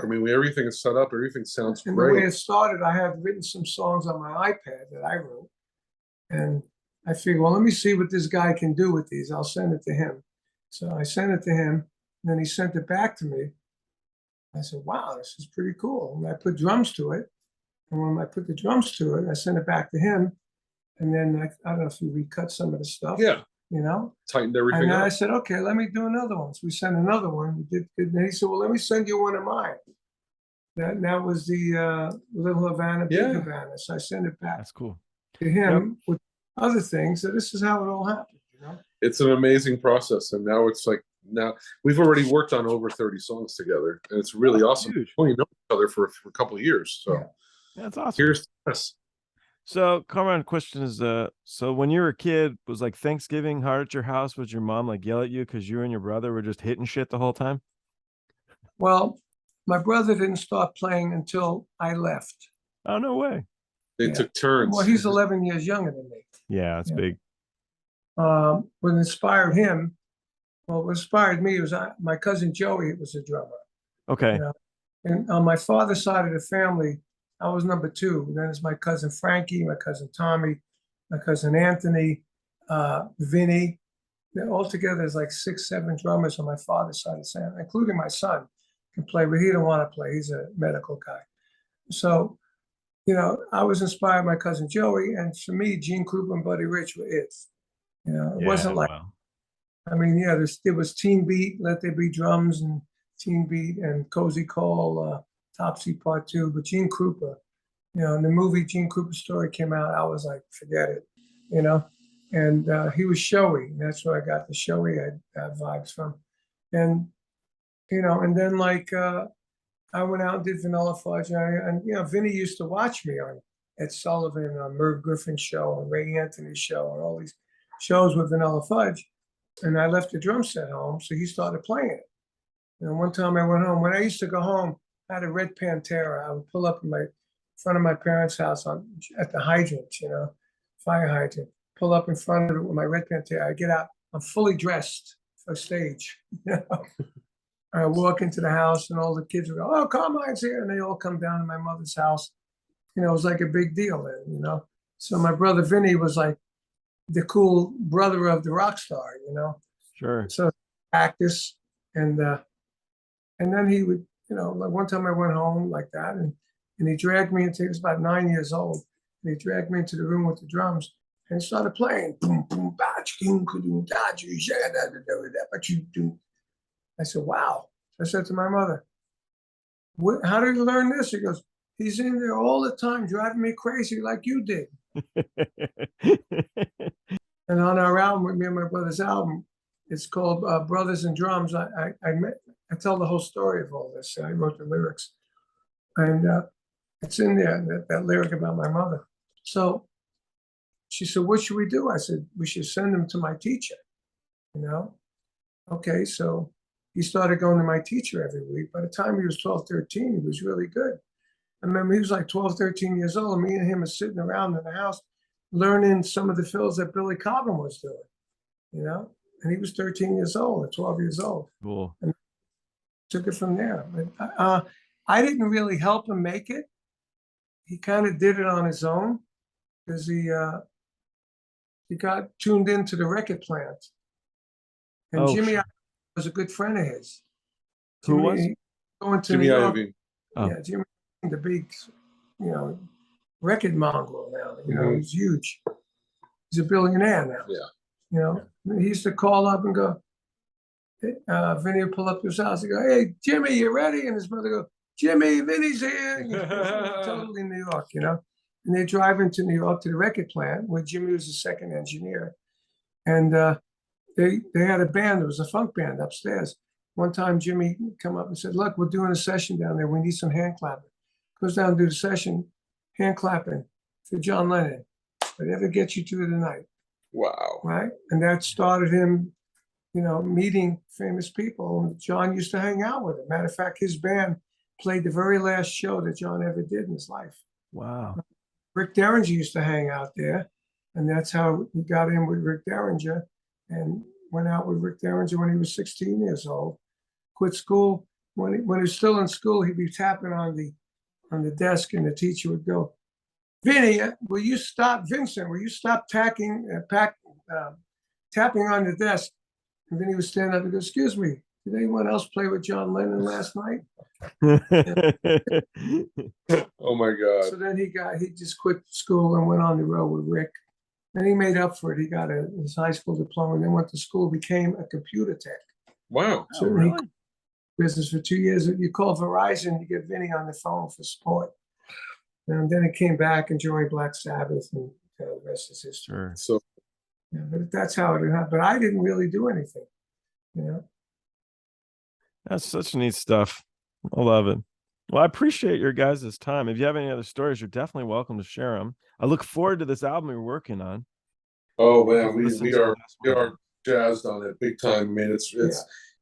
I mean, everything is set up. Everything sounds great. The way it started, I had written some songs on my iPad that I wrote, and I figured, well, let me see what this guy can do with these. I'll send it to him. So I sent it to him, and then he sent it back to me. I said, wow, this is pretty cool. And I put drums to it. And when I put the drums to it, I sent it back to him. And then I don't know if you recut some of the stuff. Yeah. Tightened Tightened everything and then up. I said, okay, let me do another one. So we sent another one. We did. And he said, well, let me send you one of mine. That was the Little Havana, Big Havana. So I sent it back. That's cool. To him with other things. So this is how it all happened. It's an amazing process. And now it's like, now we've already worked on over 30 songs together, and it's really awesome. We've only known each other for a couple of years. So that's awesome. Here's to us. So, Carmine, question is, so when you were a kid, was like Thanksgiving hard at your house? Was your mom like yell at you because you and your brother were just hitting shit the whole time? Well, my brother didn't start playing until I left. Oh, no way. They took turns. Well, he's 11 years younger than me. Yeah, that's big. What inspired him, what inspired me was my cousin Joey was a drummer. Okay. And on my father's side of the family, I was number 2. And then it's my cousin Frankie, my cousin Tommy, my cousin Anthony, Vinny. Altogether, there's like 6, 7 drummers on my father's side of the family, including my son can play, but he didn't want to play. He's a medical guy. So, I was inspired by my cousin Joey, and for me, Gene Krupa and Buddy Rich were it. It wasn't like, I mean, there was Teen Beat, Let There Be Drums, and Teen Beat, and Cozy Call, Topsy Part 2, but Gene Krupa, and the movie Gene Krupa Story came out, I was like, forget it, and he was showy, and that's where I got the showy vibes from, and and then like I went out and did Vanilla Fudge, and Vinny used to watch me on Ed Sullivan, on Merv Griffin's show, on Ray Anthony's show, and all these shows with Vanilla Fudge, and I left the drum set home, so he started playing it. And one time I went home, when I used to go home, I had a red Pantera. I would pull up in front of my parents' house at the hydrant, fire hydrant, pull up in front of it with my red Pantera. I get out, I'm fully dressed for stage. I walk into the house and all the kids would go, oh, Carmine's here. And they all come down to my mother's house. It was like a big deal then, So my brother Vinny was like the cool brother of the rock star, Sure. So Cactus, and then he would, like one time I went home like that, and he dragged me into, he was about 9 years old, and he dragged me into the room with the drums and started playing. Boom, boom, I said, wow. I said to my mother, how did you learn this? He goes, he's in there all the time driving me crazy like you did. And on our album, me and my brother's album, it's called Brothers in Drums. I tell the whole story of all this. I wrote the lyrics. And It's in there, that lyric about my mother. So she said, what should we do? I said, we should send him to my teacher, you know? Okay, so he started going to my teacher every week. By the time he was 12, 13, he was really good. I remember he was like 12, 13 years old, and me and him were sitting around in the house learning some of the fills that Billy Cobham was doing, you know? And he was 13 years old or 12 years old. Cool. And took it from there. But, I didn't really help him make it. He kind of did it on his own because he got tuned into the record plant. And Oh, Jimmy sure. was a good friend of his. Who was? Going to Jimmy New York. Iovine. Oh. Yeah, Jimmy, the big, you know, record mongrel now. You know, he's huge. He's a billionaire now. Yeah. You know, he used to call up and go, Vinnie would pull up to his house and go, hey, Jimmy, you ready? And his mother go, Jimmy, Vinnie's here. You know, totally New York, you know. And they drive into New York to the record plant where Jimmy was the second engineer. And they had a band. There was a funk band upstairs. One time Jimmy come up and said, look, we're doing a session down there. We need some hand clapping. Goes down and do the session, hand clapping for John Lennon. Whatever gets you through the night. Wow. Right? And that started him, you know, meeting famous people. And John used to hang out with him. Matter of fact, his band played the very last show that John ever did in his life. Wow. Rick Derringer used to hang out there. And that's how he got in with Rick Derringer and went out with Rick Derringer when he was 16 years old. Quit school. When he was still in school, he'd be tapping on the desk and the teacher would go, Vinny, will you stop, Vincent, will you stop tapping on the desk? And Vinny would stand up and go, excuse me, did anyone else play with John Lennon last night? Oh my God. So then he just quit school and went on the road with Rick. And he made up for it. He got his high school diploma and then went to school, became a computer tech. Wow. So Oh, really? he business for 2 years. You call Verizon, you get Vinny on the phone for support. And then he came back and joined Black Sabbath, and the rest is history. Sure. So Yeah, but that's how it happened. But I didn't really do anything, you know. That's such neat stuff. I love it. Well, I appreciate your guys' time. If you have any other stories, you're definitely welcome to share them. I look forward to this album you're working on. oh man, Listen we to the are last we one. are jazzed on it big time. I mean,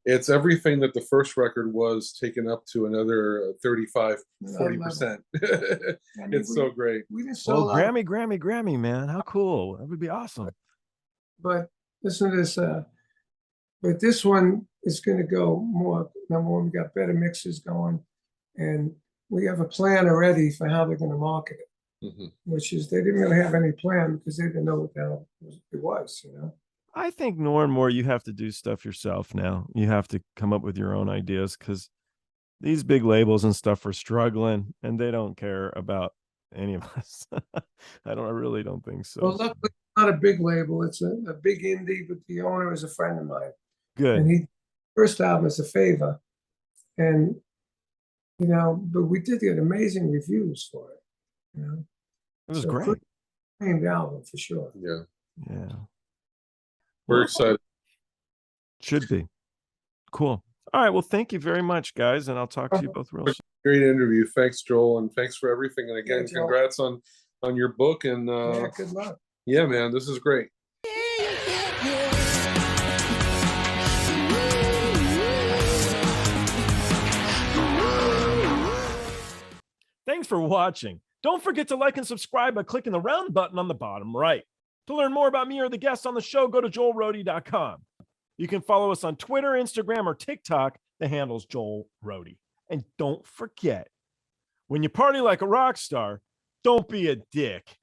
it's everything that the first record was, taken up to another 35, 40%. It's so great. We didn't sell Well, a lot, Grammy, man. How cool. That would be awesome. but listen to this. But this one is going to go more. Number one, we got better mixes going, and we have a plan already for how they're going to market it. Mhm. Which is they didn't really have any plan because they didn't know what the hell it was, you know. I think more and more you have to do stuff yourself now. You have to come up with your own ideas because these big labels and stuff are struggling and they don't care about any of us. I really don't think so. Well, luckily, it's not a big label. It's a big indie, but the owner is a friend of mine. Good. And he first album is a favor. And, you know, but we did get amazing reviews for it. You know, It was so great. Named album for sure. Yeah, Yeah. we're excited. Should be. Cool. All right. Well, thank you very much, guys. And I'll talk to you both real soon. Great interview. Thanks, Joel, and thanks for everything. And again, Yeah, Joel. congrats on your book. And Yeah, good luck. yeah, man, this is great. Thanks for watching. Don't forget to like and subscribe by clicking the round button on the bottom right. To learn more about me or the guests on the show, go to joelrohde.com. You can follow us on Twitter, Instagram, or TikTok. The handle's Joel Rohde. And don't forget, when you party like a rock star, don't be a dick.